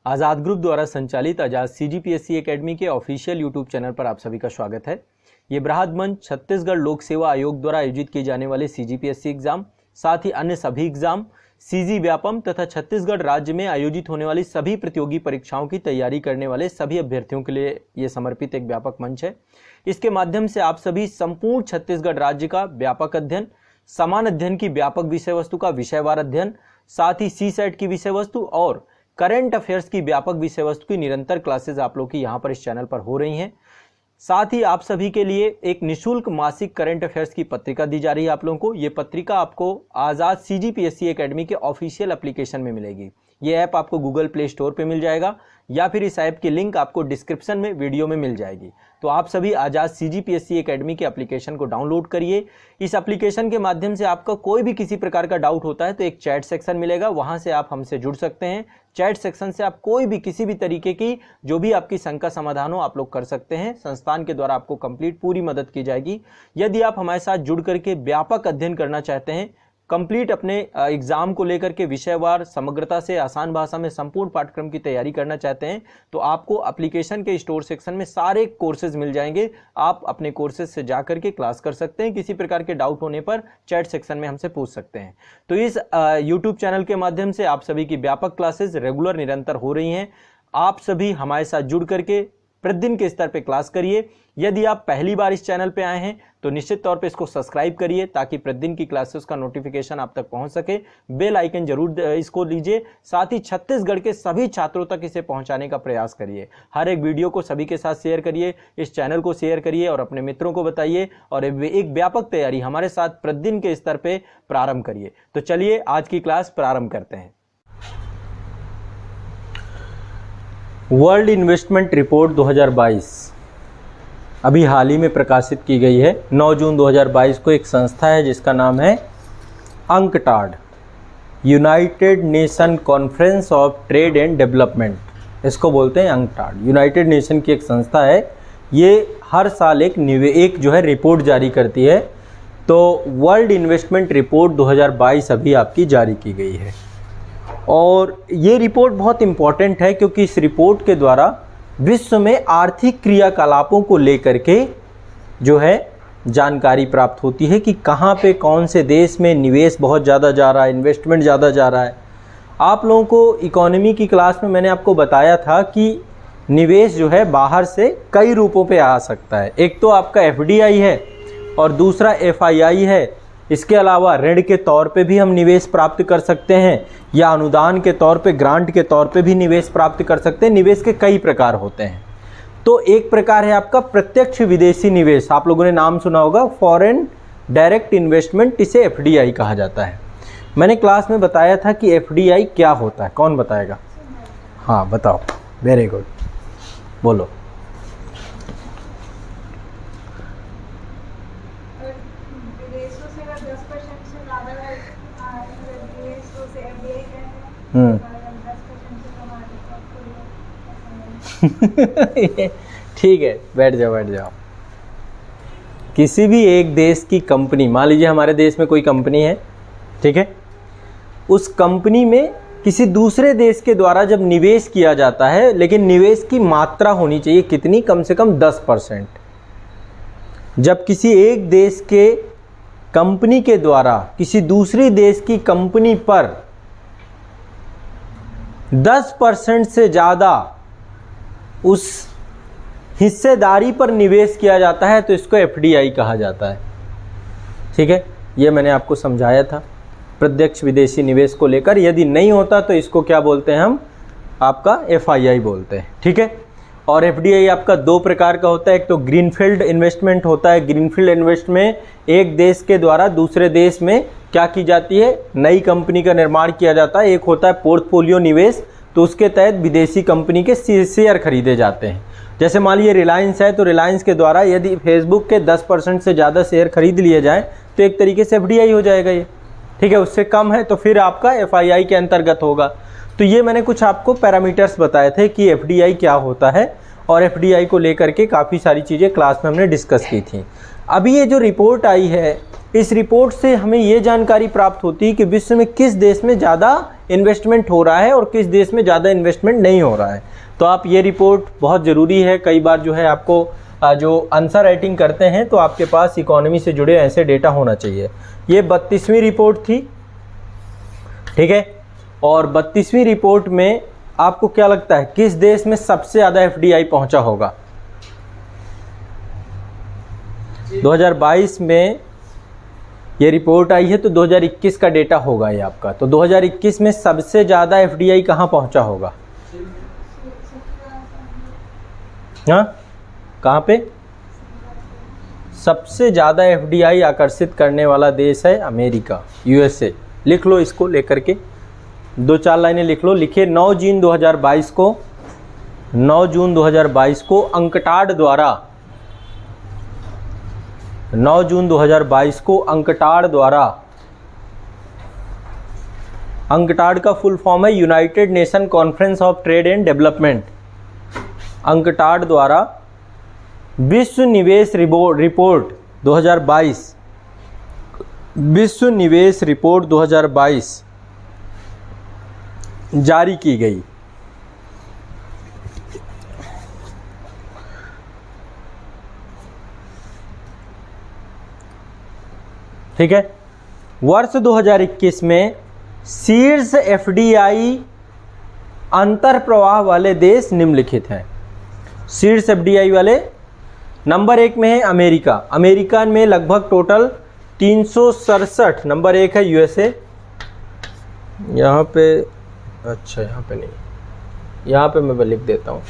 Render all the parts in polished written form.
आज़ाद group द्वारा संचालित आज़ाद CGPSC academy के ऑफिशियल यूट्यूब चैनल पर आप सभी का स्वागत है। ये बृहद मंच छत्तीसगढ़ लोक सेवा आयोग द्वारा आयोजित किए जाने वाले CGPSC एग्जाम, साथ ही अन्य सभी एग्जाम, CG व्यापम तथा छत्तीसगढ़ राज्य में आयोजित होने वाली सभी प्रतियोगी परीक्षाओं की तैयारी करने वाले सभी अभ्यर्थियों के लिए ये समर्पित एक व्यापक मंच है। इसके माध्यम से आप सभी संपूर्ण छत्तीसगढ़ राज्य का व्यापक अध्ययन, समान अध्ययन की व्यापक विषय वस्तु का विषयवार अध्ययन, साथ ही CSET की विषय वस्तु और करंट अफेयर्स की व्यापक विषय वस्तु की निरंतर क्लासेस आप लोग की यहाँ पर इस चैनल पर हो रही हैं। साथ ही आप सभी के लिए एक निःशुल्क मासिक करंट अफेयर्स की पत्रिका दी जा रही है आप लोगों को। ये पत्रिका आपको आज़ाद CGPSC एकेडमी के ऑफिशियल एप्लीकेशन में मिलेगी। ये ऐप आपको गूगल प्ले स्टोर पे मिल जाएगा या फिर इस ऐप की लिंक आपको डिस्क्रिप्शन में वीडियो में मिल जाएगी। तो आप सभी आज़ाद CGPSC एकेडमी के एप्लीकेशन को डाउनलोड करिए। इस एप्लीकेशन के माध्यम से आपका कोई भी किसी प्रकार का डाउट होता है तो एक चैट सेक्शन मिलेगा, वहां से आप हमसे जुड़ सकते हैं। चैट सेक्शन से आप कोई भी किसी भी तरीके की जो भी आपकी शंका समाधान हो आप लोग कर सकते हैं। संस्थान के द्वारा आपको कंप्लीट पूरी मदद की जाएगी। यदि आप हमारे साथ जुड़ करके व्यापक अध्ययन करना चाहते हैं, कंप्लीट अपने एग्जाम को लेकर के विषयवार समग्रता से आसान भाषा में संपूर्ण पाठ्यक्रम की तैयारी करना चाहते हैं, तो आपको एप्लीकेशन के स्टोर सेक्शन में सारे कोर्सेज मिल जाएंगे। आप अपने कोर्सेज से जा करके क्लास कर सकते हैं। किसी प्रकार के डाउट होने पर चैट सेक्शन में हमसे पूछ सकते हैं। तो इस यूट्यूब चैनल के माध्यम से आप सभी की व्यापक क्लासेज रेगुलर निरंतर हो रही हैं। आप सभी हमारे साथ जुड़ करके प्रतिदिन के स्तर पे क्लास करिए। यदि आप पहली बार इस चैनल पे आए हैं तो निश्चित तौर पे इसको सब्सक्राइब करिए ताकि प्रतिदिन की क्लासेस का नोटिफिकेशन आप तक पहुंच सके। बेल आइकन जरूर इसको लीजिए। साथ ही छत्तीसगढ़ के सभी छात्रों तक इसे पहुंचाने का प्रयास करिए। हर एक वीडियो को सभी के साथ शेयर करिए, इस चैनल को शेयर करिए और अपने मित्रों को बताइए और एक व्यापक तैयारी हमारे साथ प्रतिदिन के स्तर पे प्रारंभ करिए। तो चलिए आज की क्लास प्रारंभ करते हैं। वर्ल्ड इन्वेस्टमेंट रिपोर्ट 2022 अभी हाल ही में प्रकाशित की गई है। 9 जून 2022 को एक संस्था है जिसका नाम है UNCTAD, United nation conference of trade and development, इसको बोलते हैं अंकटाड। यूनाइटेड नेशन की एक संस्था है। ये हर साल एक जो है रिपोर्ट जारी करती है। तो वर्ल्ड इन्वेस्टमेंट रिपोर्ट 2022 अभी आपकी जारी की गई है और ये रिपोर्ट बहुत इम्पॉर्टेंट है क्योंकि इस रिपोर्ट के द्वारा विश्व में आर्थिक क्रियाकलापों को लेकर के जो है जानकारी प्राप्त होती है कि कहाँ पे कौन से देश में निवेश बहुत ज़्यादा जा रहा है, इन्वेस्टमेंट ज़्यादा जा रहा है। आप लोगों को इकोनॉमी की क्लास में मैंने आपको बताया था कि निवेश जो है बाहर से कई रूपों पे आ सकता है। एक तो आपका FDI है और दूसरा FII है। इसके अलावा ऋण के तौर पे भी हम निवेश प्राप्त कर सकते हैं या अनुदान के तौर पे, ग्रांट के तौर पे भी निवेश प्राप्त कर सकते हैं। निवेश के कई प्रकार होते हैं। तो एक प्रकार है आपका प्रत्यक्ष विदेशी निवेश, आप लोगों ने नाम सुना होगा, फॉरेन डायरेक्ट इन्वेस्टमेंट, इसे FDI कहा जाता है। मैंने क्लास में बताया था कि FDI क्या होता है, कौन बताएगा? हाँ बताओ, वेरी गुड, बोलो। ठीक है, बैठ जाओ। किसी भी एक देश की कंपनी, मान लीजिए हमारे देश में कोई कंपनी है, ठीक है, उस कंपनी में किसी दूसरे देश के द्वारा जब निवेश किया जाता है, लेकिन निवेश की मात्रा होनी चाहिए कितनी, कम से कम 10%। जब किसी एक देश के कंपनी के द्वारा किसी दूसरी देश की कंपनी पर 10% से ज़्यादा उस हिस्सेदारी पर निवेश किया जाता है तो इसको FDI कहा जाता है। ठीक है, ये मैंने आपको समझाया था प्रत्यक्ष विदेशी निवेश को लेकर। यदि नहीं होता तो इसको क्या बोलते हैं हम, आपका FII बोलते हैं। ठीक है, और FDI आपका दो प्रकार का होता है। एक तो ग्रीनफील्ड इन्वेस्टमेंट होता है। ग्रीनफील्ड इन्वेस्टमेंट में एक देश के द्वारा दूसरे देश में क्या की जाती है, नई कंपनी का निर्माण किया जाता है। एक होता है पोर्टफोलियो निवेश, तो उसके तहत विदेशी कंपनी के शेयर खरीदे जाते हैं। जैसे मान लीजिए रिलायंस है, तो रिलायंस के द्वारा यदि फेसबुक के 10% से ज़्यादा शेयर खरीद लिए जाए तो एक तरीके से FDI हो जाएगा ये। ठीक है, उससे कम है तो फिर आपका FII के अंतर्गत होगा। तो ये मैंने कुछ आपको पैरामीटर्स बताए थे कि FDI क्या होता है और FDI को लेकर के काफ़ी सारी चीज़ें क्लास में हमने डिस्कस की थी। अभी ये जो रिपोर्ट आई है, इस रिपोर्ट से हमें ये जानकारी प्राप्त होती है कि विश्व में किस देश में ज़्यादा इन्वेस्टमेंट हो रहा है और किस देश में ज़्यादा इन्वेस्टमेंट नहीं हो रहा है। तो आप ये रिपोर्ट बहुत ज़रूरी है। कई बार जो है आपको जो आंसर राइटिंग करते हैं तो आपके पास इकोनॉमी से जुड़े ऐसे डेटा होना चाहिए। ये 32वीं रिपोर्ट थी, ठीक है। और 32वीं रिपोर्ट में आपको क्या लगता है किस देश में सबसे ज़्यादा एफडीआई पहुंचा होगा? 2022 में ये रिपोर्ट आई है तो 2021 का डेटा होगा ये आपका। तो 2021 में सबसे ज़्यादा एफडीआई कहाँ पहुंचा होगा? हाँ, कहाँ पे? सबसे ज़्यादा एफडीआई आकर्षित करने वाला देश है अमेरिका, यूएसए। लिख लो इसको लेकर के, 2-4 लाइनें लिख लो। लिखिए 9 जून 2022 को अंकटाड द्वारा 9 जून 2022 को अंकटाड द्वारा, अंकटाड का फुल फॉर्म है United nation conference of trade and development. UNCTAD द्वारा विश्व निवेश रिपोर्ट 2022, विश्व निवेश रिपोर्ट 2022 जारी की गई। ठीक है। वर्ष 2021 में शीर्ष एफडीआई अंतर प्रवाह वाले देश निम्नलिखित हैं। शीर्ष एफडीआई वाले नंबर 1 में है अमेरिका। अमेरिका में लगभग टोटल 367, नंबर 1 है यूएसए। यहाँ पे, अच्छा यहाँ पे नहीं, यहाँ पे मैं लिख देता हूँ,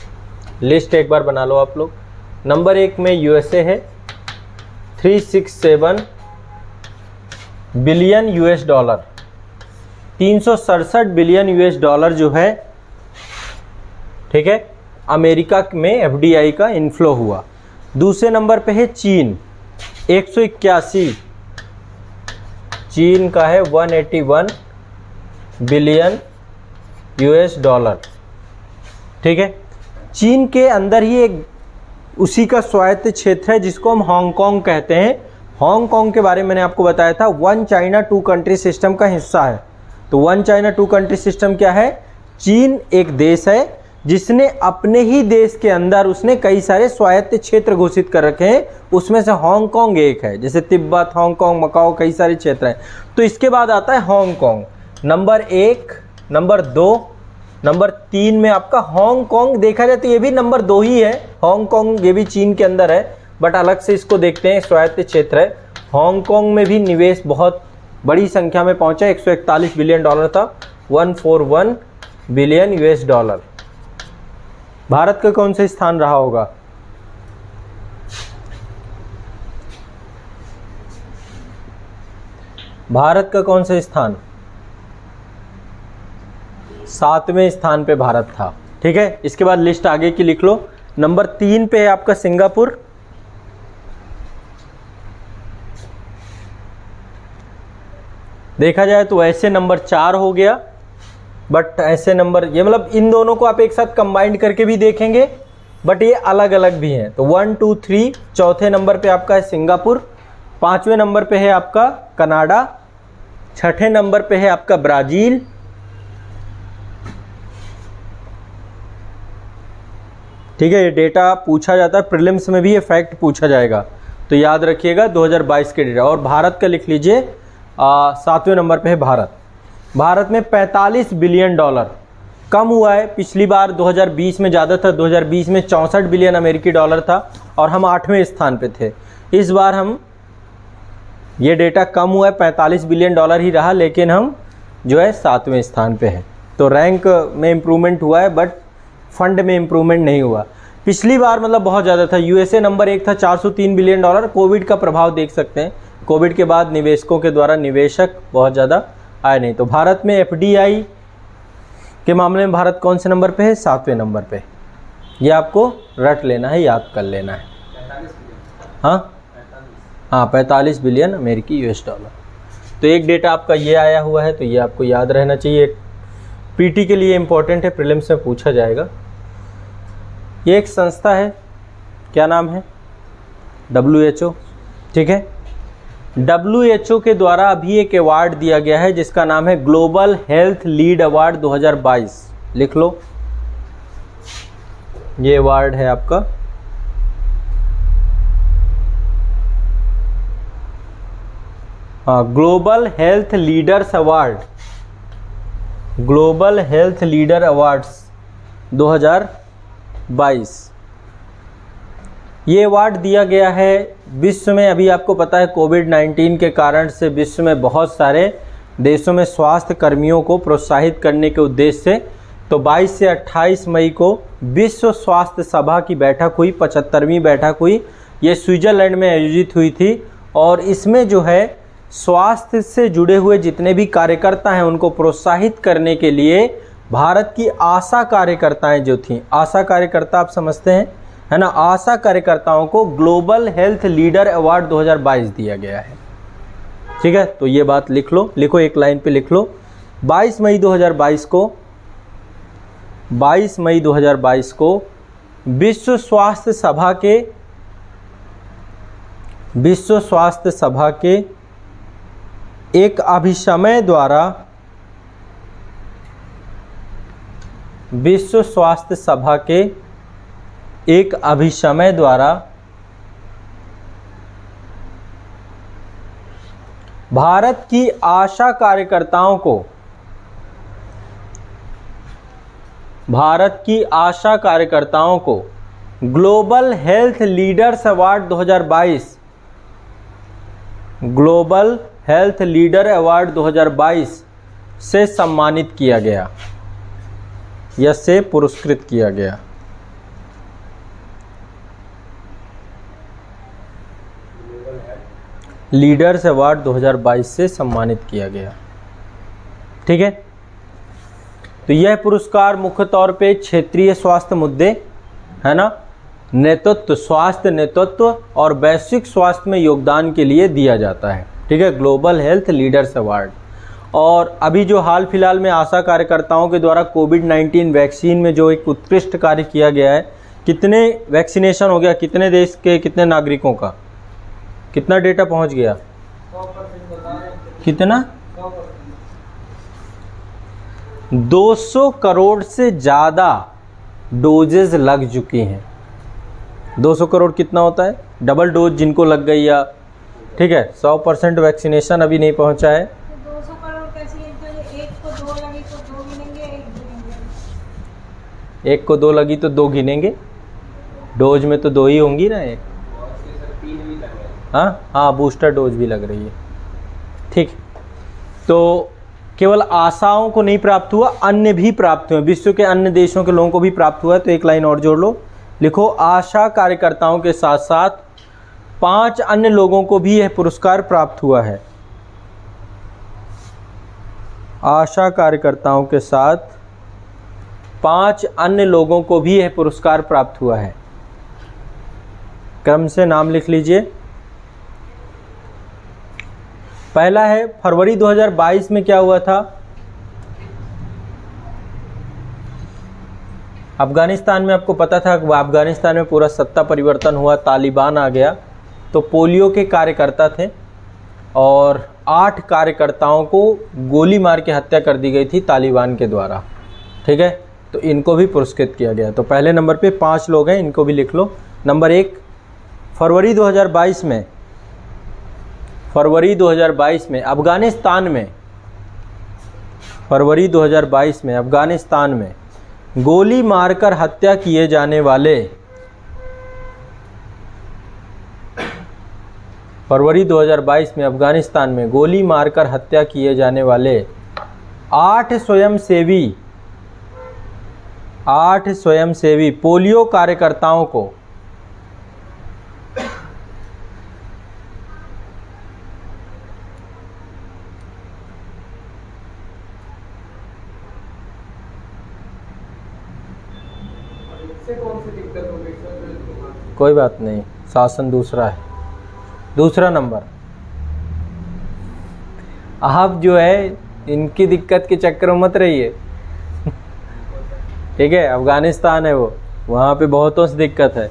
लिस्ट एक बार बना लो आप लोग। नंबर 1 में यूएसए है, 367 billion US dollar, 367 billion US dollar जो है, ठीक है, अमेरिका में एफडीआई का इनफ्लो हुआ। दूसरे नंबर पे है चीन, 181, चीन का है 181 बिलियन यूएस डॉलर, ठीक है। चीन के अंदर ही एक उसी का स्वायत्त क्षेत्र है जिसको हम हांगकांग कहते हैं। हांगकांग के बारे में मैंने आपको बताया था, 1 चाइना 2 कंट्री सिस्टम का हिस्सा है। तो 1 चाइना 2 कंट्री सिस्टम क्या है? चीन एक देश है जिसने अपने ही देश के अंदर उसने कई सारे स्वायत्त क्षेत्र घोषित कर रखे हैं, उसमें से हांगकांग एक है। जैसे तिब्बत, हांगकांग, मकाओ, कई सारे क्षेत्र हैं। तो इसके बाद आता है हांगकांग, नंबर 1, नंबर 2, नंबर 3 में आपका हांगकांग। देखा जाए तो ये भी नंबर 2 ही है, हांगकांग ये भी चीन के अंदर है, बट अलग से इसको देखते हैं, स्वायत्त क्षेत्र है। हांगकांग में भी निवेश बहुत बड़ी संख्या में पहुंचा, 141 बिलियन डॉलर था, 141 बिलियन यूएस डॉलर। भारत का कौन सा स्थान रहा होगा? भारत का कौन सा स्थान? 7वें स्थान पे भारत था, ठीक है। इसके बाद लिस्ट आगे की लिख लो। नंबर 3 पे है आपका सिंगापुर, देखा जाए तो ऐसे नंबर 4 हो गया, बट ऐसे नंबर, ये मतलब इन दोनों को आप एक साथ कंबाइंड करके भी देखेंगे, बट ये अलग अलग भी हैं। तो 1, 2, 3, चौथे नंबर पे आपका है सिंगापुर, 5वें नंबर पे है आपका कनाडा, 6ठे नंबर पे है आपका ब्राज़ील, ठीक है। ये डेटा पूछा जाता है प्रीलिम्स में भी, ये फैक्ट पूछा जाएगा, तो याद रखिएगा 2022 के डेटा। और भारत का लिख लीजिए, 7वें नंबर पे है भारत। भारत में 45 बिलियन डॉलर, कम हुआ है, पिछली बार 2020 में ज़्यादा था, 2020 में 64 बिलियन अमेरिकी डॉलर था और हम 8वें स्थान पे थे। इस बार हम, ये डेटा कम हुआ है, 45 बिलियन डॉलर ही रहा, लेकिन हम जो है 7वें स्थान पे हैं। तो रैंक में इम्प्रूवमेंट हुआ है, बट फंड में इम्प्रूवमेंट नहीं हुआ। पिछली बार मतलब बहुत ज़्यादा था। यूएसए नंबर 1 था, 403 बिलियन डॉलर। कोविड का प्रभाव देख सकते हैं, कोविड के बाद निवेशकों के द्वारा निवेशक बहुत ज़्यादा आए नहीं। तो भारत में एफडीआई के मामले में भारत कौन से नंबर पे है? 7वें नंबर पे। ये आपको रट लेना है, याद कर लेना है। हाँ, 45 बिलियन अमेरिकी यूएस डॉलर। तो एक डेटा आपका ये आया हुआ है, तो ये आपको याद रहना चाहिए, पीटी के लिए इम्पोर्टेंट है, प्रीलिम्स में पूछा जाएगा। ये एक संस्था है, क्या नाम है? WHO, ठीक है। WHO के द्वारा अभी एक अवार्ड दिया गया है जिसका नाम है ग्लोबल हेल्थ लीड अवार्ड 2022। लिख लो, ये अवार्ड है आपका। हाँ, global health leaders award, global health leader awards 2022। ये अवार्ड दिया गया है विश्व में, अभी आपको पता है कोविड-19 के कारण से विश्व में बहुत सारे देशों में स्वास्थ्य कर्मियों को प्रोत्साहित करने के उद्देश्य से तो 22 से 28 मई को विश्व स्वास्थ्य सभा की बैठक हुई, 75वीं बैठक हुई। ये स्विट्जरलैंड में आयोजित हुई थी और इसमें जो है स्वास्थ्य से जुड़े हुए जितने भी कार्यकर्ता हैं उनको प्रोत्साहित करने के लिए भारत की आशा कार्यकर्ताएं जो थीं, आशा कार्यकर्ता आप समझते हैं, है ना, आशा कार्यकर्ताओं को ग्लोबल हेल्थ लीडर अवार्ड 2022 दिया गया है। ठीक है, तो ये बात लिख लो, लिखो एक लाइन पे लिख लो। 22 मई 2022 को, 22 मई 2022 को विश्व स्वास्थ्य सभा के, विश्व स्वास्थ्य सभा के एक अभिसमय द्वारा, विश्व स्वास्थ्य सभा के एक अभिसमय द्वारा भारत की आशा कार्यकर्ताओं को, भारत की आशा कार्यकर्ताओं को global health leaders award 2022, global health leader award 2022 से सम्मानित किया गया या से पुरस्कृत किया गया। लीडर्स अवार्ड 2022 से सम्मानित किया गया। ठीक है, तो यह पुरस्कार मुख्य तौर पे क्षेत्रीय स्वास्थ्य मुद्दे, है ना, नेतृत्व, स्वास्थ्य नेतृत्व और वैश्विक स्वास्थ्य में योगदान के लिए दिया जाता है। ठीक है, ग्लोबल हेल्थ लीडर्स अवार्ड। और अभी जो हाल फिलहाल में आशा कार्यकर्ताओं के द्वारा कोविड-19 वैक्सीन में जो एक उत्कृष्ट कार्य किया गया है, कितने वैक्सीनेशन हो गया, कितने देश के कितने नागरिकों का, कितना डेटा पहुंच गया, कितना 200 करोड़ से ज़्यादा डोजेज लग चुकी हैं। 200 करोड़ कितना होता है, डबल डोज जिनको लग गई या, ठीक है, 100% वैक्सीनेशन अभी नहीं पहुंचा है। 200 करोड़ कैसे, एक को दो लगी तो दो गिनेंगे, एक गिनेंगे, एक को दो लगी तो दो गिनेंगे, डोज में तो दो ही होंगी ना, एक, हाँ हाँ, बूस्टर डोज भी लग रही है। ठीक, तो केवल आशाओं को नहीं प्राप्त हुआ, अन्य भी प्राप्त हुए, विश्व के अन्य देशों के लोगों को भी प्राप्त हुआ है। तो एक लाइन और जोड़ लो, लिखो आशा कार्यकर्ताओं के साथ साथ 5 अन्य लोगों को भी यह पुरस्कार प्राप्त हुआ है। आशा कार्यकर्ताओं के साथ 5 अन्य लोगों को भी यह पुरस्कार प्राप्त हुआ है। क्रम से नाम लिख लीजिए। पहला है फरवरी 2022 में क्या हुआ था, अफगानिस्तान में, आपको पता था अफगानिस्तान में पूरा सत्ता परिवर्तन हुआ, तालिबान आ गया। तो पोलियो के कार्यकर्ता थे और 8 कार्यकर्ताओं को गोली मार के हत्या कर दी गई थी तालिबान के द्वारा। ठीक है, तो इनको भी पुरस्कृत किया गया। तो पहले नंबर पे 5 लोग हैं, इनको भी लिख लो। नंबर 1, फरवरी 2022 में, फरवरी 2022 में अफगानिस्तान में, फरवरी 2022 में अफगानिस्तान में गोली मारकर हत्या किए जाने वाले, फरवरी 2022 में अफगानिस्तान में गोली मारकर हत्या किए जाने वाले 8 स्वयंसेवी पोलियो कार्यकर्ताओं को कौन सी दिक्कत हो गई सर? कोई बात नहीं, शासन दूसरा है। दूसरा नंबर, आप जो है इनकी दिक्कत के चक्कर में मत रहिए। ठीक है, अफगानिस्तान है वो, वहाँ पे बहुतों से दिक्कत है।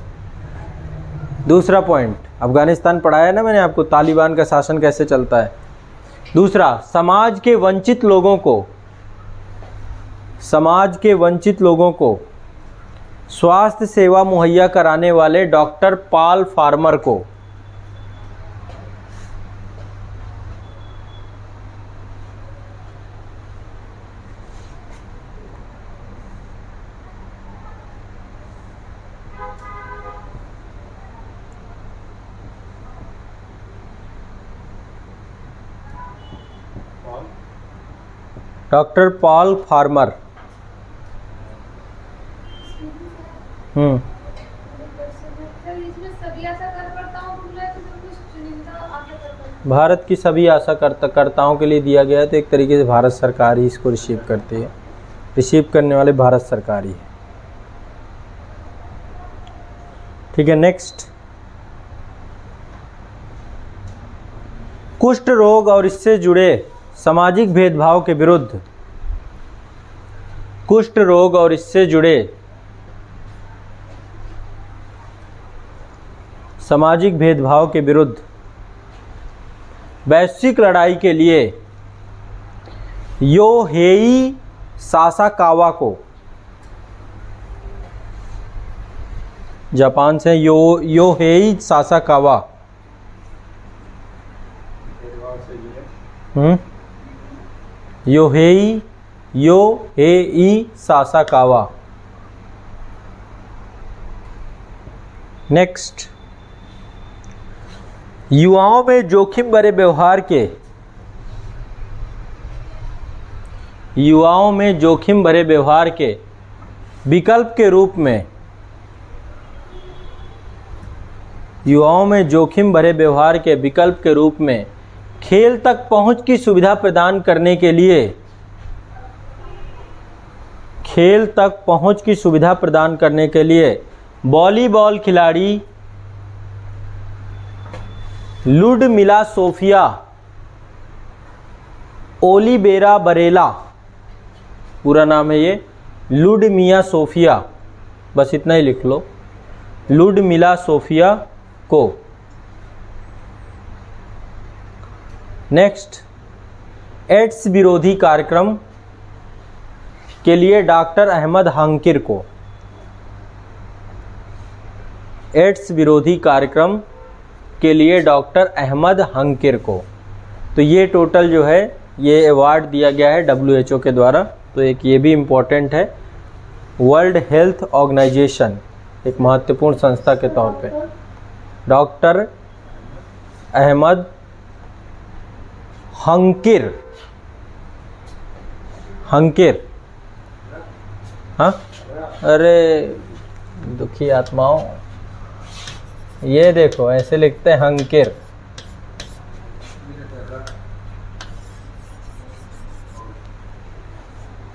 दूसरा पॉइंट, अफगानिस्तान पढ़ाया ना मैंने आपको, तालिबान का शासन कैसे चलता है। दूसरा, समाज के वंचित लोगों को स्वास्थ्य सेवा मुहैया कराने वाले डॉक्टर पॉल फार्मर को। Doctor Paul farmer. इसमें सभी आशा कार्यकर्ताओं को मिला है तो कुछ चुनिंदा आशा कार्यकर्ता भारत की सभी आशा कर्ताओं के लिए दिया गया है, तो एक तरीके से भारत सरकार ही इसको रिसीव करती है। रिसीव करने वाले भारत सरकार ही है। ठीक है, नेक्स्ट, कुष्ठ रोग और इससे जुड़े सामाजिक भेदभाव के विरुद्ध, कुष्ठ रोग और इससे जुड़े सामाजिक भेदभाव के विरुद्ध वैश्विक लड़ाई के लिए योहेई सासाकावा को, जापान से Yohei Sasakawa, Yohei Sasakawa. Next, युवाओं में जोखिम भरे व्यवहार के विकल्प के रूप में, युवाओं में जोखिम भरे व्यवहार के विकल्प के रूप में खेल तक पहुंच की सुविधा प्रदान करने के लिए, खेल तक पहुंच की सुविधा प्रदान करने के लिए वॉलीबॉल खिलाड़ी लुडमिला सोफिया ओलिवेरा बरेला, पूरा नाम है ये लुडमिया सोफिया, बस इतना ही लिख लो, लुडमिला सोफिया को। नेक्स्ट, एड्स विरोधी कार्यक्रम के लिए डॉक्टर अहमद हंकिर को, एड्स विरोधी कार्यक्रम के लिए डॉक्टर अहमद हंकिर को। तो ये टोटल जो है ये अवार्ड दिया गया है WHO के द्वारा। तो एक ये भी इम्पोर्टेंट है, वर्ल्ड हेल्थ ऑर्गेनाइजेशन एक महत्वपूर्ण संस्था के तौर पे डॉक्टर अहमद हंकिर, हाँ, अरे दुखी आत्माओं, ये देखो ऐसे लिखते हैं हंकिर।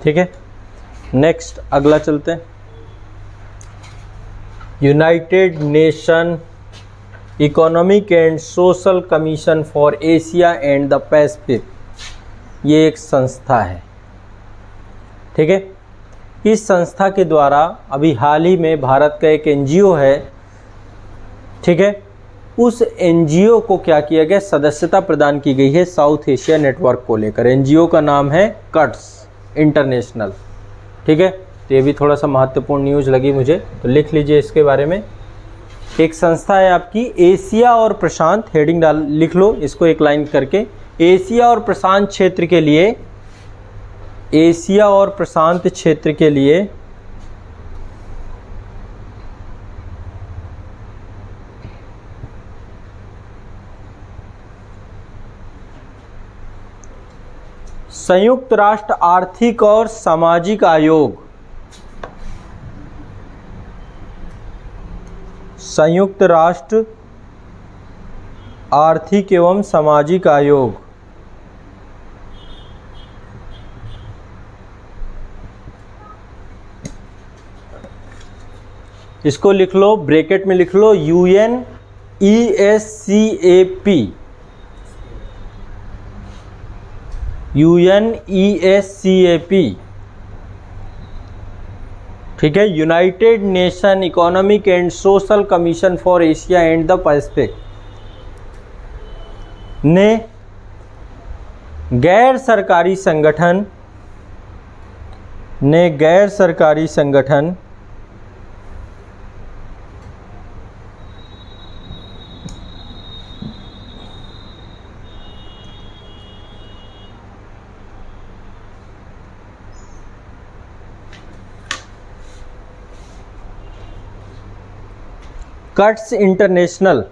ठीक है, नेक्स्ट अगला चलते हैं। United nation economic and social commission for Asia and the Pacific, ये एक संस्था है। ठीक है, इस संस्था के द्वारा अभी हाल ही में भारत का एक NGO है, ठीक है, उस NGO को क्या किया गया, सदस्यता प्रदान की गई है साउथ एशिया नेटवर्क को लेकर। NGO का नाम है कट्स इंटरनेशनल। ठीक है, तो ये भी थोड़ा सा महत्वपूर्ण न्यूज़ लगी मुझे, तो लिख लीजिए इसके बारे में। एक संस्था है आपकी एशिया और प्रशांत, हेडिंग लिख लो इसको एक लाइन करके, एशिया और प्रशांत क्षेत्र के लिए, एशिया और प्रशांत क्षेत्र के लिए संयुक्त राष्ट्र आर्थिक और सामाजिक आयोग, संयुक्त राष्ट्र आर्थिक एवं सामाजिक आयोग, इसको लिख लो, ब्रैकेट में लिख लो UNESCAP, UNESCAP। ठीक है, United nation economic and social commission for Asia and the Pacific. ने गैर सरकारी संगठन कर्ट्स इंटरनेशनल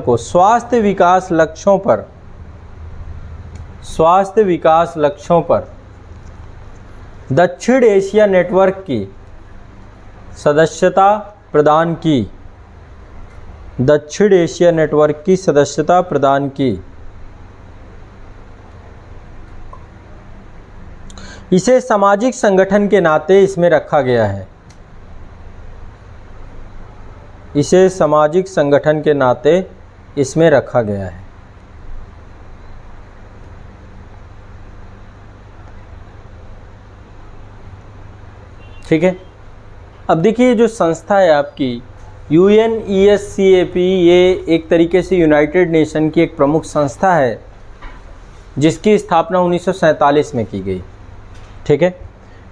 को स्वास्थ्य विकास लक्ष्यों पर दक्षिण एशिया नेटवर्क की सदस्यता प्रदान की। इसे सामाजिक संगठन के नाते इसमें रखा गया है। ठीक है। अब देखिए जो संस्था है आपकी UNESCAP, ये एक तरीके से यूनाइटेड नेशन की एक प्रमुख संस्था है जिसकी स्थापना 1947 में की गई। ठीक है।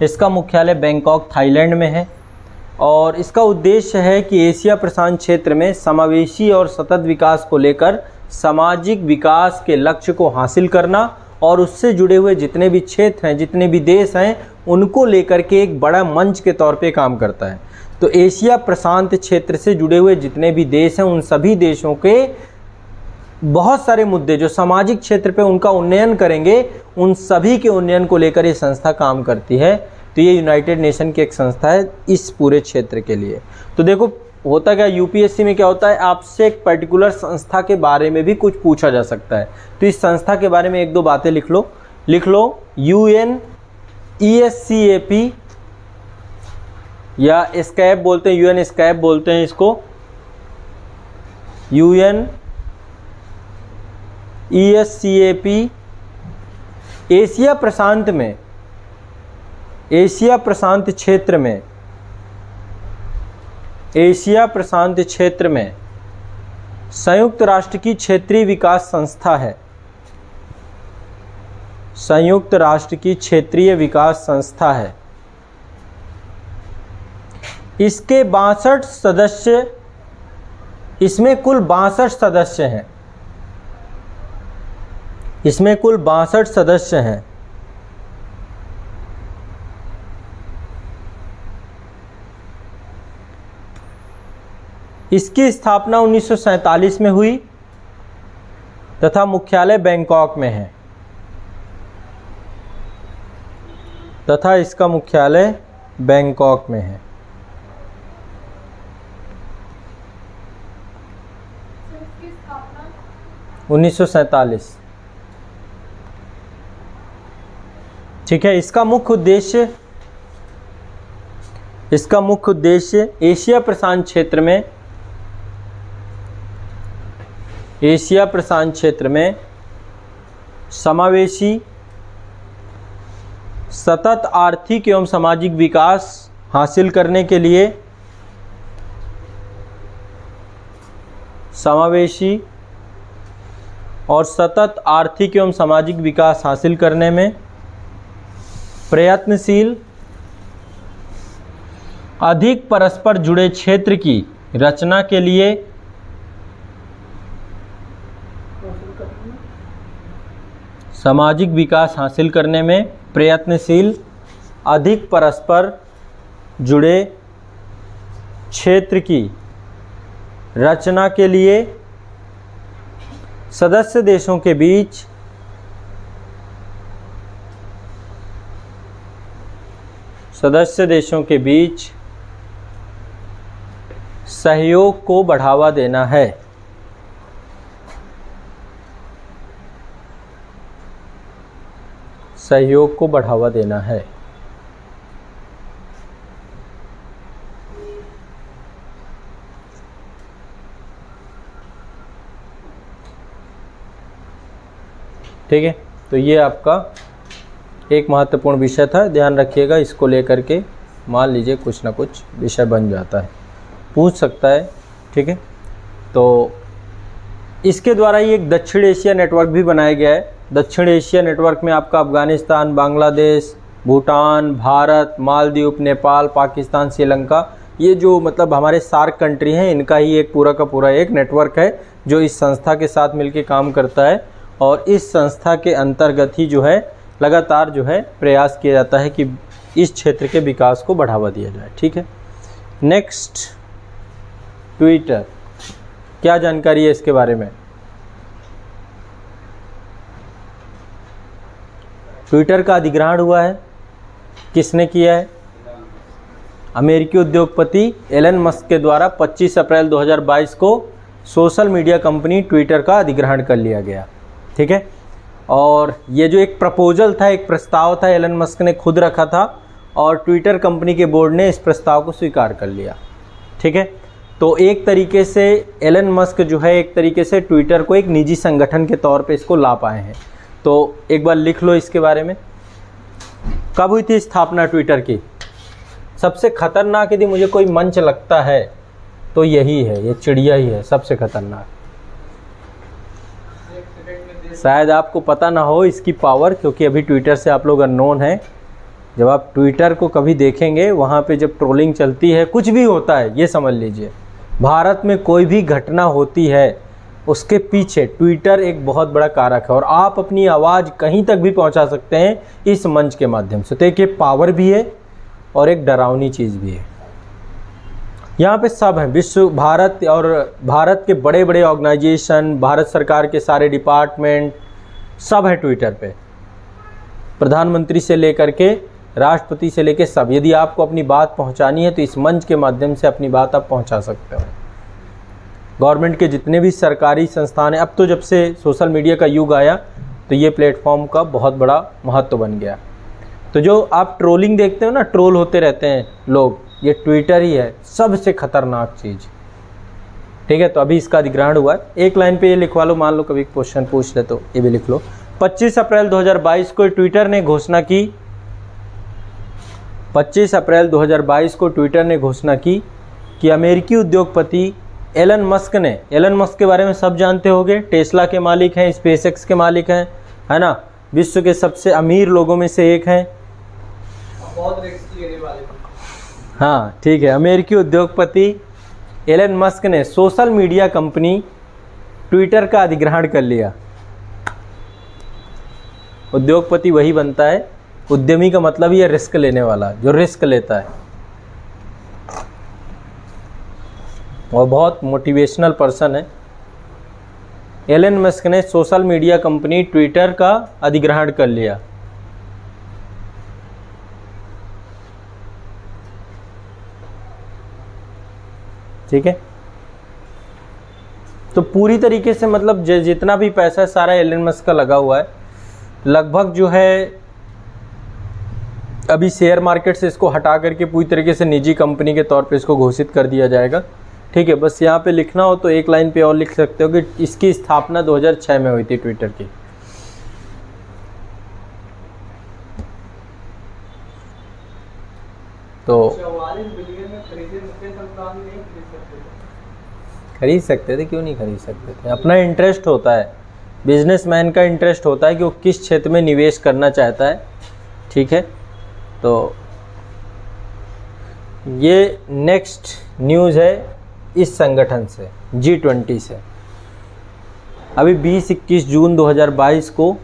इसका मुख्यालय बैंकॉक थाईलैंड में है और इसका उद्देश्य है कि एशिया प्रशांत क्षेत्र में समावेशी और सतत विकास को लेकर सामाजिक विकास के लक्ष्य को हासिल करना और उससे जुड़े हुए जितने भी क्षेत्र हैं, जितने भी देश हैं, उनको लेकर के एक बड़ा मंच के तौर पे काम करता है। तो एशिया प्रशांत क्षेत्र से जुड़े हुए जितने भी देश हैं, उन सभी देशों के बहुत सारे मुद्दे जो सामाजिक क्षेत्र पे उनका उन्नयन करेंगे, उन सभी के उन्नयन को लेकर ये संस्था काम करती है। तो ये यूनाइटेड नेशन की एक संस्था है इस पूरे क्षेत्र के लिए। तो देखो होता क्या, यूपीएससी में क्या होता है, आपसे एक पर्टिकुलर संस्था के बारे में भी कुछ पूछा जा सकता है। तो इस संस्था के बारे में एक दो बातें लिख लो UNESCAP या स्कैप बोलते हैं, UN स्कैप बोलते हैं इसको, UNESCAP एशिया प्रशांत क्षेत्र में संयुक्त राष्ट्र की क्षेत्रीय विकास संस्था है। इसके 62 सदस्य, इसमें कुल 62 सदस्य हैं। इसकी स्थापना 1947 में हुई तथा मुख्यालय बैंकॉक में है। इसका मुख्यालय बैंकॉक में है। इसकी स्थापना 1947। ठीक है। इसका मुख्य उद्देश्य एशिया प्रशांत क्षेत्र में समावेशी, सतत आर्थिक एवं सामाजिक विकास हासिल करने के लिए, समावेशी और सतत आर्थिक एवं सामाजिक विकास हासिल करने में प्रयत्नशील, अधिक परस्पर जुड़े क्षेत्र की रचना के लिए, सामाजिक विकास हासिल करने में प्रयत्नशील, अधिक परस्पर जुड़े क्षेत्र की रचना के लिए सदस्य देशों के बीच सहयोग को बढ़ावा देना है। ठीक है। तो ये आपका एक महत्वपूर्ण विषय था, ध्यान रखिएगा। इसको लेकर के मान लीजिए कुछ ना कुछ विषय बन जाता है, पूछ सकता है। ठीक है। तो इसके द्वारा ही एक दक्षिण एशिया नेटवर्क भी बनाया गया है। दक्षिण एशिया नेटवर्क में आपका अफगानिस्तान, बांग्लादेश, भूटान, भारत, मालदीव, नेपाल, पाकिस्तान, श्रीलंका, ये जो मतलब हमारे सार्क कंट्री हैं, इनका ही एक पूरा का पूरा एक नेटवर्क है जो इस संस्था के साथ मिलकर काम करता है। और इस संस्था के अंतर्गत ही जो है लगातार जो है प्रयास किया जाता है कि इस क्षेत्र के विकास को बढ़ावा दिया जाए। ठीक है, नेक्स्ट, ट्विटर, क्या जानकारी है इसके बारे में? ट्विटर का अधिग्रहण हुआ है, किसने किया है? अमेरिकी उद्योगपति एलन मस्क के द्वारा 25 अप्रैल 2022 को सोशल मीडिया कंपनी ट्विटर का अधिग्रहण कर लिया गया। ठीक है, और ये जो एक प्रपोजल था, एक प्रस्ताव था, एलन मस्क ने खुद रखा था और ट्विटर कंपनी के बोर्ड ने इस प्रस्ताव को स्वीकार कर लिया। ठीक है, तो एक तरीके से एलन मस्क जो है एक तरीके से ट्विटर को एक निजी संगठन के तौर पे इसको ला पाए हैं। तो एक बार लिख लो इसके बारे में। कब हुई थी स्थापना ट्विटर की? सबसे खतरनाक यदि मुझे कोई मंच लगता है तो यही है, ये चिड़िया ही है सबसे खतरनाक। शायद आपको पता ना हो इसकी पावर, क्योंकि अभी ट्विटर से आप लोग अननोन हैं। जब आप ट्विटर को कभी देखेंगे, वहाँ पे जब ट्रोलिंग चलती है, कुछ भी होता है, ये समझ लीजिए भारत में कोई भी घटना होती है उसके पीछे ट्विटर एक बहुत बड़ा कारक है और आप अपनी आवाज़ कहीं तक भी पहुंचा सकते हैं इस मंच के माध्यम से। तो एक ये पावर भी है और एक डरावनी चीज़ भी है। यहाँ पे सब हैं, विश्व, भारत और भारत के बड़े बड़े ऑर्गेनाइजेशन, भारत सरकार के सारे डिपार्टमेंट सब है ट्विटर पे, प्रधानमंत्री से लेकर के राष्ट्रपति से लेकर सब। यदि आपको अपनी बात पहुंचानी है तो इस मंच के माध्यम से अपनी बात आप पहुंचा सकते हो। गवर्नमेंट के जितने भी सरकारी संस्थान हैं, अब तो जब से सोशल मीडिया का युग आया तो ये प्लेटफॉर्म का बहुत बड़ा महत्व बन गया। तो जो आप ट्रोलिंग देखते हो ना, ट्रोल होते रहते हैं लोग, ये ट्विटर ही है सबसे खतरनाक चीज़। ठीक है, तो अभी इसका अधिग्रहण हुआ है। एक लाइन पे ये लिखवा लो, मान लो कभी क्वेश्चन पूछ ले तो ये भी लिख लो। 25 अप्रैल 2022 को ट्विटर ने घोषणा की, 25 अप्रैल 2022 को ट्विटर ने घोषणा की कि अमेरिकी उद्योगपति एलन मस्क ने, एलन मस्क के बारे में सब जानते होंगे, टेस्ला के मालिक हैं, स्पेसएक्स के मालिक हैं, है ना, विश्व के सबसे अमीर लोगों में से एक हैं, बहुत रिस्क लेने वाले। हाँ ठीक है, अमेरिकी उद्योगपति एलन मस्क ने सोशल मीडिया कंपनी ट्विटर का अधिग्रहण कर लिया। उद्योगपति वही बनता है, उद्यमी का मतलब ही है रिस्क लेने वाला, जो रिस्क लेता है, और बहुत मोटिवेशनल पर्सन है। एलन मस्क ने सोशल मीडिया कंपनी ट्विटर का अधिग्रहण कर लिया। ठीक है, तो पूरी तरीके से मतलब जितना भी पैसा सारा एलन मस्क का लगा हुआ है, लगभग जो है अभी शेयर मार्केट से इसको हटा करके पूरी तरीके से निजी कंपनी के तौर पे इसको घोषित कर दिया जाएगा। ठीक है, बस यहाँ पे लिखना हो तो एक लाइन पे और लिख सकते हो कि इसकी स्थापना 2006 में हुई थी ट्विटर की। तो 44 बिलियन में खरीदे मुकेश अंबानी नहीं खरीद सकते थे, क्यों नहीं खरीद सकते थे? अपना इंटरेस्ट होता है, बिजनेसमैन का इंटरेस्ट होता है कि वो किस क्षेत्र में निवेश करना चाहता है। ठीक है, तो ये नेक्स्ट न्यूज़ है इस संगठन से, G20 से। अभी 20-21 जून 2022 को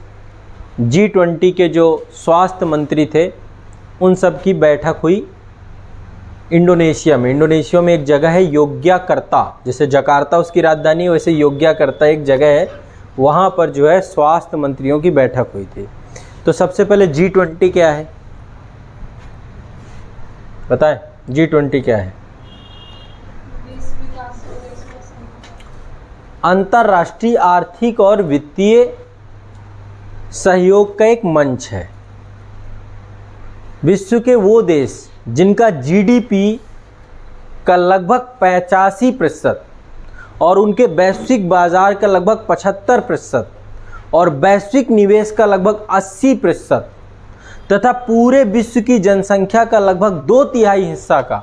G20 के जो स्वास्थ्य मंत्री थे उन सब की बैठक हुई इंडोनेशिया में। इंडोनेशिया में एक जगह है योग्याकर्ता, जैसे जकार्ता उसकी राजधानी है, वैसे योग्याकर्ता एक जगह है, वहाँ पर जो है स्वास्थ्य मंत्रियों की बैठक हुई थी। तो सबसे पहले G20 क्या है बताएं? G20 क्या है? अंतर्राष्ट्रीय आर्थिक और वित्तीय सहयोग का एक मंच है। विश्व के वो देश जिनका जीडीपी का लगभग 85% और उनके वैश्विक बाजार का लगभग 75% और वैश्विक निवेश का लगभग 80% तथा पूरे विश्व की जनसंख्या का लगभग 2/3 हिस्सा का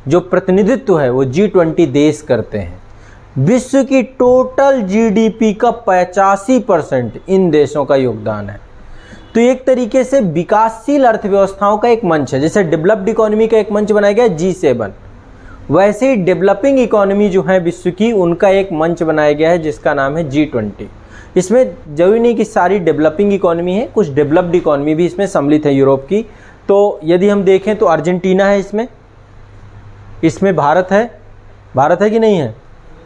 जो प्रतिनिधित्व है वो G20 देश करते हैं। विश्व की टोटल जीडीपी का 85% इन देशों का योगदान है। तो एक तरीके से विकासशील अर्थव्यवस्थाओं का एक मंच है। जैसे डेवलप्ड इकोनॉमी का एक मंच बनाया गया G7, वैसे ही डेवलपिंग इकोनॉमी जो है विश्व की, उनका एक मंच बनाया गया है जिसका नाम है G20। इसमें जरूरी नहीं कि सारी डेवलपिंग इकोनॉमी है, कुछ डेवलप्ड इकोनॉमी भी इसमें सम्मिलित है यूरोप की। तो यदि हम देखें तो अर्जेंटीना है इसमें भारत है कि नहीं है?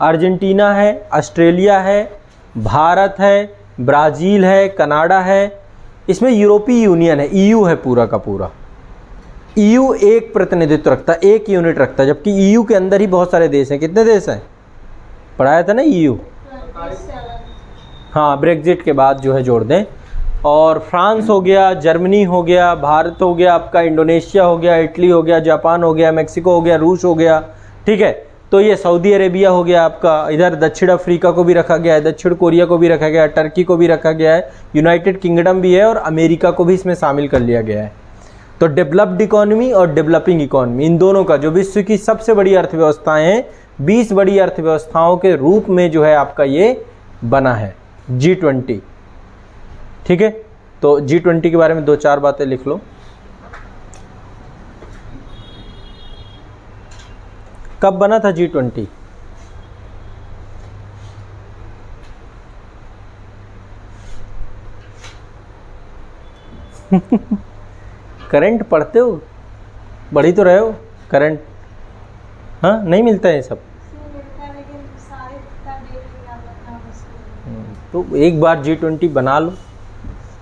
अर्जेंटीना है, ऑस्ट्रेलिया है, भारत है, ब्राज़ील है, कनाडा है। इसमें यूरोपीय यूनियन है, EU है पूरा का पूरा। EU एक प्रतिनिधित्व रखता है, एक यूनिट रखता है, जबकि EU के अंदर ही बहुत सारे देश हैं। कितने देश हैं? पढ़ाया था ना EU। हाँ, ब्रेग्जिट के बाद जो है जोड़ दें। और फ्रांस हो गया, जर्मनी हो गया, भारत हो गया, आपका इंडोनेशिया हो गया, इटली हो गया, जापान हो गया, मेक्सिको हो गया, रूस हो गया, ठीक है। तो ये सऊदी अरेबिया हो गया आपका, इधर दक्षिण अफ्रीका को भी रखा गया है, दक्षिण कोरिया को भी रखा गया है, टर्की को भी रखा गया है, यूनाइटेड किंगडम भी है और अमेरिका को भी इसमें शामिल कर लिया गया है। तो डेवलप्ड इकोनॉमी और डेवलपिंग इकोनॉमी, इन दोनों का जो विश्व की सबसे बड़ी अर्थव्यवस्थाएं हैं, 20 बड़ी अर्थव्यवस्थाओं के रूप में जो है आपका ये बना है G20, ठीक है। तो G20 के बारे में 2-4 बातें लिख लो। कब बना था G20? करंट पढ़ते हो? पढ़ी तो रहे हो करंट? हाँ, नहीं मिलता है ये सब। तो एक बार G20 बना लो,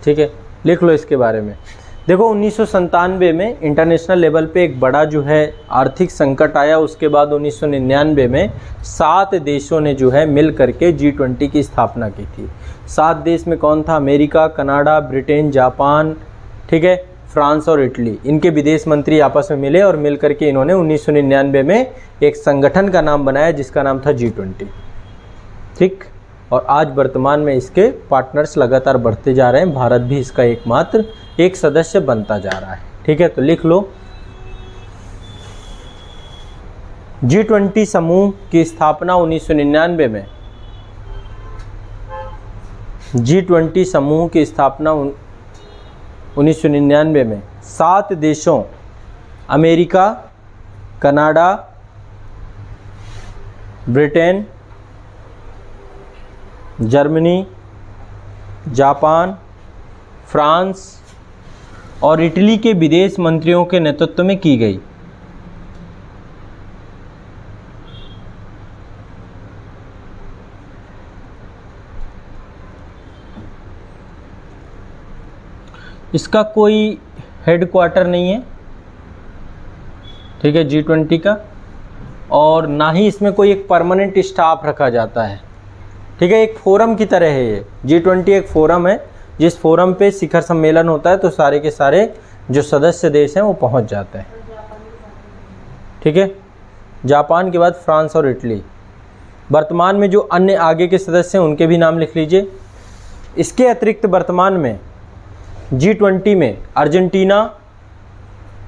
ठीक है, लिख लो इसके बारे में। देखो 1997 में इंटरनेशनल लेवल पे एक बड़ा जो है आर्थिक संकट आया। उसके बाद 1999 में 7 देशों ने जो है मिल करके G20 की स्थापना की थी। 7 देश में कौन था? अमेरिका, कनाडा, ब्रिटेन, जापान, ठीक है, फ्रांस और इटली। इनके विदेश मंत्री आपस में मिले और मिल करके इन्होंने 1999 में एक संगठन का नाम बनाया जिसका नाम था G20, ठीक। और आज वर्तमान में इसके पार्टनर्स लगातार बढ़ते जा रहे हैं। भारत भी इसका एकमात्र एक सदस्य बनता जा रहा है, ठीक है। तो लिख लो, G20 समूह की स्थापना 1999 में, G20 समूह की स्थापना 1999 में 7 देशों America, Canada, Britain, Germany, Japan, France और इटली के विदेश मंत्रियों के नेतृत्व में की गई। इसका कोई हेडक्वार्टर नहीं है, ठीक है, G20 का, और ना ही इसमें कोई एक परमानेंट स्टाफ रखा जाता है, ठीक है। एक फोरम की तरह है ये। G20 एक फोरम है जिस फोरम पे शिखर सम्मेलन होता है तो सारे के सारे जो सदस्य देश हैं वो पहुंच जाते हैं, ठीक है। जापान के बाद फ्रांस और इटली। वर्तमान में जो अन्य आगे के सदस्य हैं उनके भी नाम लिख लीजिए। इसके अतिरिक्त वर्तमान में G20 में अर्जेंटीना,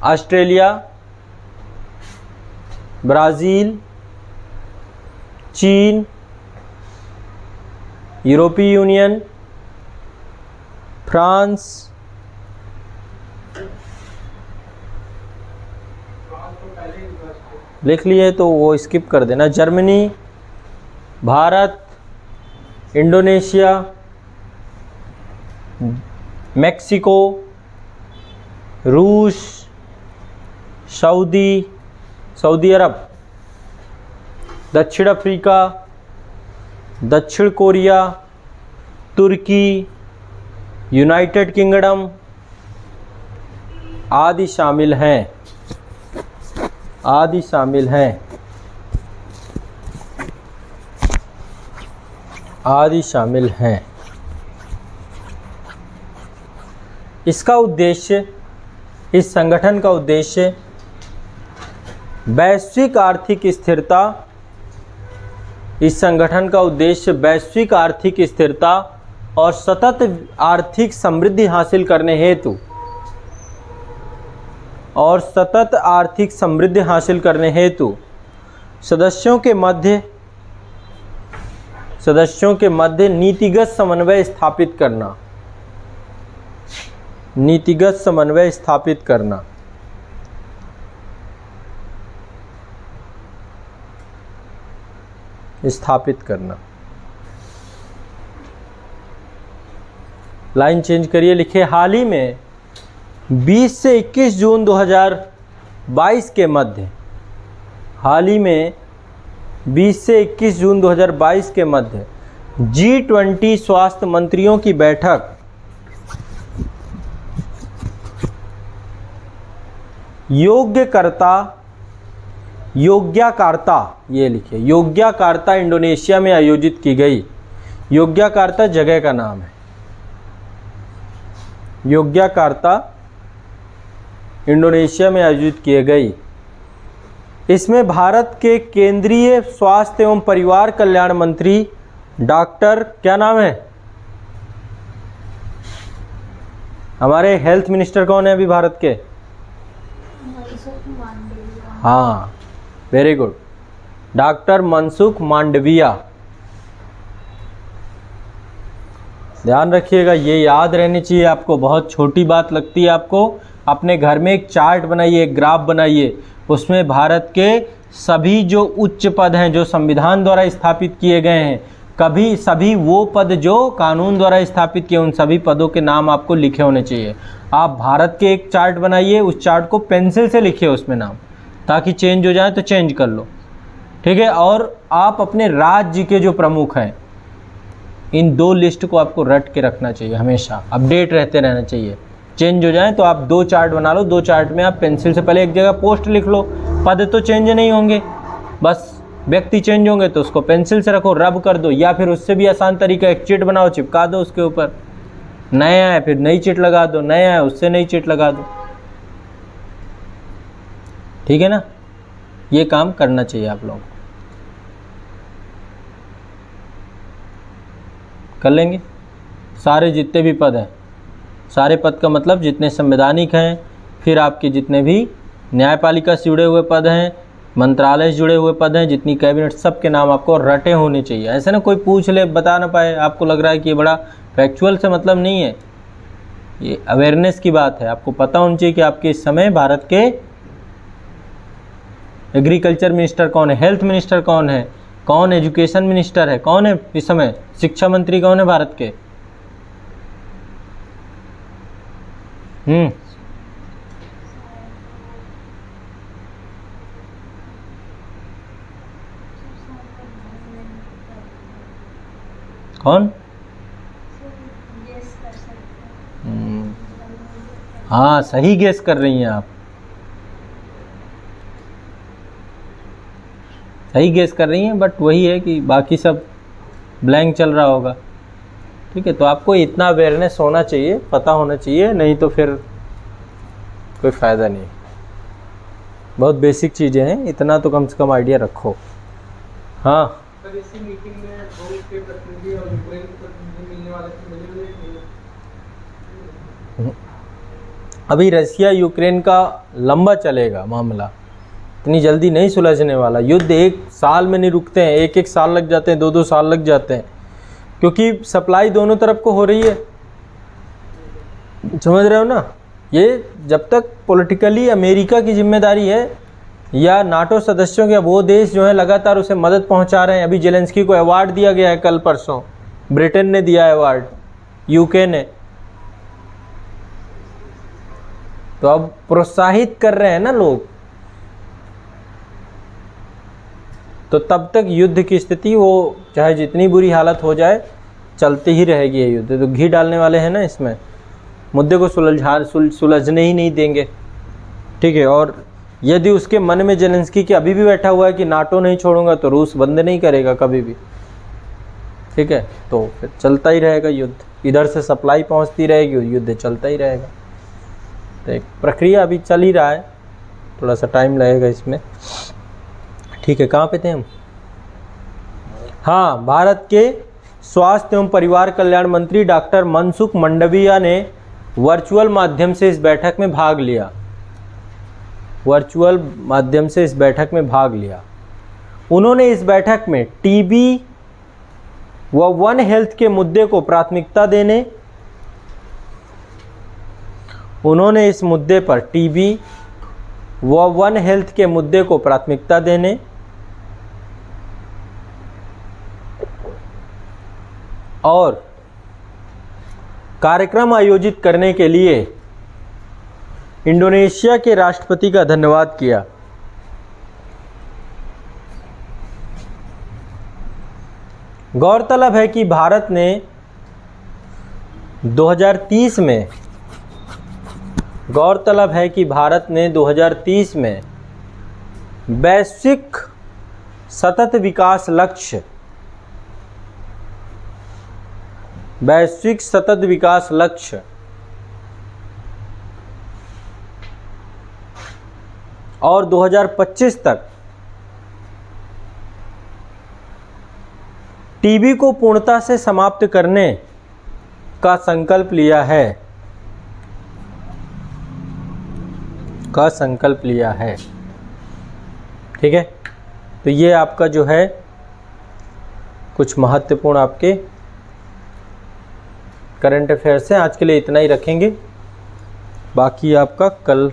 ऑस्ट्रेलिया, ब्राज़ील, चीन, यूरोपीय यूनियन, फ्रांस, लिख लिए तो वो स्किप कर देना, जर्मनी, भारत, इंडोनेशिया, मेक्सिको, रूस, सऊदी अरब, दक्षिण अफ्रीका, दक्षिण कोरिया, तुर्की, यूनाइटेड किंगडम आदि शामिल हैं। इसका उद्देश्य, इस संगठन का उद्देश्य वैश्विक आर्थिक स्थिरता, इस संगठन का उद्देश्य वैश्विक आर्थिक स्थिरता और सतत आर्थिक समृद्धि हासिल करने हेतु सदस्यों के मध्य सदस्यों के मध्य नीतिगत समन्वय स्थापित करना। नीतिगत समन्वय स्थापित करना। स्थापित करना। लाइन चेंज करिए, लिखिए हाल ही में 20 से 21 जून 2022 के मध्य, हाल ही में 20 से 21 जून 2022 के मध्य G20 स्वास्थ्य मंत्रियों की बैठक योग्याकार्ता, ये लिखिए, योग्याकार्ता इंडोनेशिया में आयोजित की गई। योग्याकार्ता जगह का नाम है। योग्याकार्ता इंडोनेशिया में आयोजित की गई। इसमें भारत के केंद्रीय स्वास्थ्य एवं परिवार कल्याण मंत्री डॉक्टर, क्या नाम है हमारे हेल्थ मिनिस्टर कौन है अभी भारत के? हाँ, very good, doctor Mansukh Mandaviya. ध्यान रखिएगा, ये याद रहनी चाहिए आपको, बहुत छोटी बात लगती है आपको। अपने घर में एक चार्ट बनाइए, एक ग्राफ बनाइए, उसमें भारत के सभी जो उच्च पद हैं जो संविधान द्वारा स्थापित किए गए हैं, कभी सभी वो पद जो कानून द्वारा स्थापित किए, उन सभी पदों के नाम आपको लिखे होने चाहिए। आप भारत के एक चार्ट बनाइए, उस चार्ट को पेंसिल से लिखिए उसमें नाम, ताकि चेंज हो जाए तो चेंज कर लो, ठीक है। और आप अपने राज्य के जो प्रमुख हैं, इन 2 लिस्ट को आपको रट के रखना चाहिए, हमेशा अपडेट रहते रहना चाहिए। चेंज हो जाए तो आप 2 चार्ट बना लो, 2 चार्ट में आप पेंसिल से पहले एक जगह पोस्ट लिख लो। पद तो चेंज नहीं होंगे, बस व्यक्ति चेंज होंगे, तो उसको पेंसिल से रखो, रब कर दो, या फिर उससे भी आसान तरीका एक चिट बनाओ, चिपका दो उसके ऊपर। नया है फिर नई चिट लगा दो, नया है उससे नई चिट लगा दो, ठीक है ना। ये काम करना चाहिए आप लोगों को। कर लेंगे सारे जितने भी पद हैं, सारे पद का मतलब जितने संवैधानिक हैं, फिर आपके जितने भी न्यायपालिका से जुड़े हुए पद हैं, मंत्रालय से जुड़े हुए पद हैं, जितनी कैबिनेट, सब के नाम आपको रटे होने चाहिए। ऐसे ना कोई पूछ ले, बता ना पाए, आपको लग रहा है कि ये बड़ा फैक्चुअल से मतलब नहीं है, ये अवेयरनेस की बात है। आपको पता होना चाहिए कि आपके इस समय भारत के एग्रीकल्चर मिनिस्टर कौन है, हेल्थ मिनिस्टर कौन है, कौन एजुकेशन मिनिस्टर है, कौन है इस समय शिक्षा मंत्री कौन है भारत के। कौन? हाँ, सही गेस कर रही हैं आप, सही गेस कर रही हैं, बट वही है कि बाकी सब ब्लैंक चल रहा होगा, ठीक है। तो आपको इतना अवेयरनेस होना चाहिए, पता होना चाहिए, नहीं तो फिर कोई फ़ायदा नहीं। बहुत बेसिक चीज़ें हैं, इतना तो कम से कम आइडिया रखो। हाँ सर, इसी मीटिंग में रूस के प्रतिनिधि और यूक्रेन के प्रतिनिधि मिलने वाले थे, मिले हुए नहीं? अभी रशिया यूक्रेन का लंबा चलेगा मामला, इतनी जल्दी नहीं सुलझने वाला। युद्ध 1 साल में नहीं रुकते हैं, 1-1 साल लग जाते हैं, 2-2 साल लग जाते हैं, क्योंकि सप्लाई दोनों तरफ को हो रही है, समझ रहे हो ना। ये जब तक पॉलिटिकली अमेरिका की जिम्मेदारी है या नाटो सदस्यों के, वो देश जो है लगातार उसे मदद पहुंचा रहे हैं। अभी जेलेंस्की को अवार्ड दिया गया है, कल परसों ब्रिटेन ने दिया है अवार्ड, यूके ने, तो अब प्रोत्साहित कर रहे हैं ना लोग। तो तब तक युद्ध की स्थिति, वो चाहे जितनी बुरी हालत हो जाए, चलती ही रहेगी ये युद्ध। तो घी डालने वाले हैं ना इसमें, मुद्दे को सुलझने ही नहीं देंगे, ठीक है। और यदि उसके मन में जेलेंस्की के अभी भी बैठा हुआ है कि नाटो नहीं छोड़ूंगा, तो रूस बंद नहीं करेगा कभी भी, ठीक है। तो फिर चलता ही रहेगा युद्ध, इधर से सप्लाई पहुंचती रहेगी, युद्ध चलता ही रहेगा। तो एक प्रक्रिया अभी चल ही रहा है, थोड़ा सा टाइम लगेगा इसमें, ठीक है। कहाँ पे थे हम? हाँ, भारत के स्वास्थ्य एवं परिवार कल्याण मंत्री डॉक्टर मनसुख मांडविया ने वर्चुअल माध्यम से इस बैठक में भाग लिया। वर्चुअल माध्यम से इस बैठक में भाग लिया। उन्होंने इस बैठक में टीबी व वन हेल्थ के मुद्दे को प्राथमिकता देने, उन्होंने इस मुद्दे पर टीबी व वन हेल्थ के मुद्दे को प्राथमिकता देने और कार्यक्रम आयोजित करने के लिए इंडोनेशिया के राष्ट्रपति का धन्यवाद किया। गौरतलब है कि भारत ने 2030 में वैश्विक सतत विकास लक्ष्य और 2025 तक टीबी को पूर्णता से समाप्त करने का संकल्प लिया है। ठीक है, तो ये आपका जो है कुछ महत्वपूर्ण आपके करंट अफेयर्स हैं। आज के लिए इतना ही रखेंगे, बाकी आपका कल